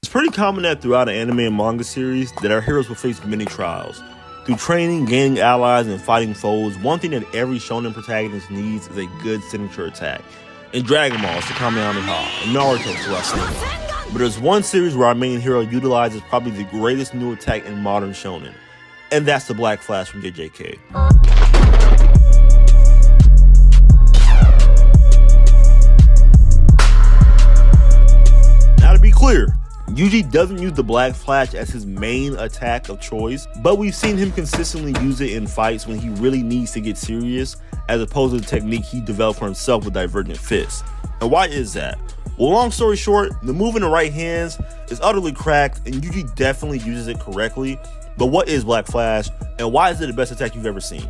pretty common that throughout an anime and manga series that our heroes will face many trials. Through training, gaining allies, and fighting foes, one thing that every shonen protagonist needs is a good signature attack. In Dragon Ball, it's the Kamehameha. In Naruto, it's Rasengan. But there's one series where our main hero utilizes probably the greatest new attack in modern shonen, and that's the Black Flash from JJK. Now to be clear, Yuji doesn't use the Black Flash as his main attack of choice, but we've seen him consistently use it in fights when he really needs to get serious, as opposed to the technique he developed for himself with Divergent Fists. And why is that? Well, long story short, the move in the right hands is utterly cracked, and Yuji definitely uses it correctly. But what is Black Flash, and why is it the best attack you've ever seen?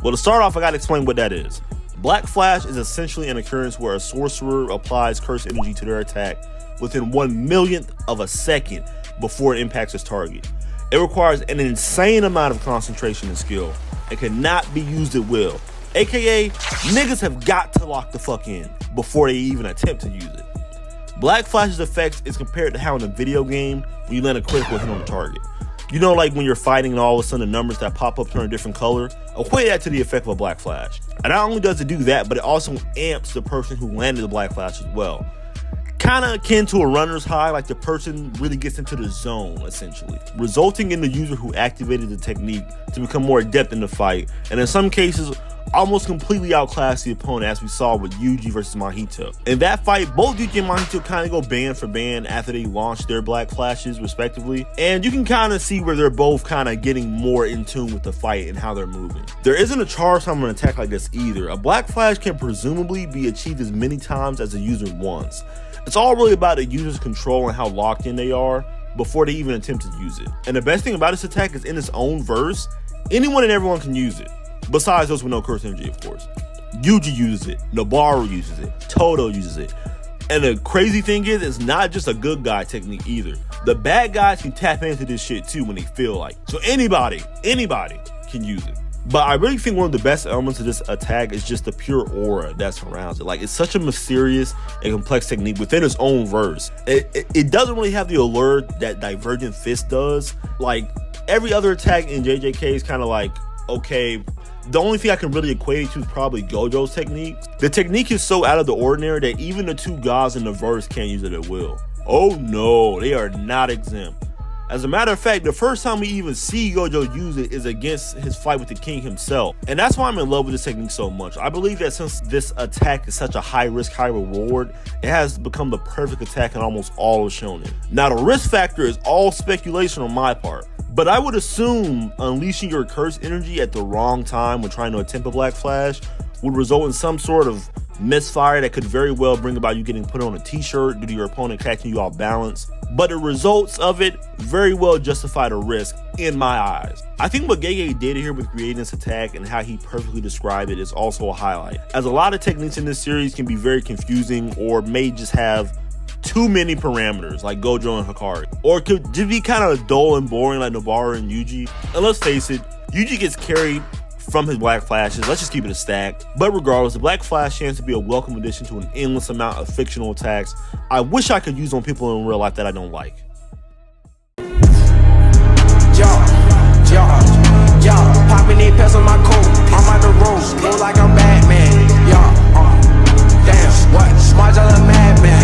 Well, to start off, I gotta explain what that is. Black Flash is essentially an occurrence where a sorcerer applies cursed energy to their attack within 1/1,000,000th of a second before it impacts its target. It requires an insane amount of concentration and skill and cannot be used at will. AKA, niggas have got to lock the fuck in before they even attempt to use it. Black Flash's effects is compared to how in a video game when you land a critical hit on the target. You know, like when you're fighting and all of a sudden the numbers that pop up turn a different color? Equate that to the effect of a Black Flash. And not only does it do that, but it also amps the person who landed the Black Flash as well. Kinda akin to a runner's high, like the person really gets into the zone, essentially, resulting in the user who activated the technique to become more adept in the fight, and in some cases, almost completely outclass the opponent, as we saw with Yuji versus Mahito. In that fight, both Yuji and Mahito kind of go band for band after they launch their Black Flashes, respectively, and you can kind of see where they're both kind of getting more in tune with the fight and how they're moving. There isn't a charge time on an attack like this either. A Black Flash can presumably be achieved as many times as the user wants. It's all really about the user's control and how locked in they are before they even attempt to use it. And the best thing about this attack is in its own verse, anyone and everyone can use it. Besides those with no curse energy, of course. Yuji uses it, Nabaru uses it, Todo uses it. And the crazy thing is, it's not just a good guy technique either. The bad guys can tap into this shit too when they feel like. So anybody can use it. But I really think one of the best elements of this attack is just the pure aura that surrounds it. Like, it's such a mysterious and complex technique within its own verse. It doesn't really have the allure that Divergent Fist does. Like, every other attack in JJK is kind of like, okay, the only thing I can really equate it to is probably Gojo's technique. The technique is so out of the ordinary that even the two gods in the verse can't use it at will. Oh no, they are not exempt. As a matter of fact, the first time we even see Gojo use it is against his fight with the king himself. And that's why I'm in love with this technique so much. I believe that since this attack is such a high risk, high reward, it has become the perfect attack in almost all of shonen. Now, the risk factor is all speculation on my part, but I would assume unleashing your curse energy at the wrong time when trying to attempt a Black Flash would result in some sort of misfire that could very well bring about you getting put on a t-shirt due to your opponent catching you off balance. But the results of it very well justify the risk in my eyes. I think what Gege did here with creating this attack and how he perfectly described it is also a highlight, as a lot of techniques in this series can be very confusing or may just have too many parameters like Gojo and Hikari, or could just be kind of dull and boring like Nabaru and Yuji. And let's face it, Yuji gets carried from his Black Flashes. Let's just keep it a stack. But regardless, the Black Flash stands to be a welcome addition to an endless amount of fictional attacks I wish I could use on people in real life that I don't like. Popping these pills on my coat. I'm on the road, feel like I'm Batman. Damn, what? Smart as a madman.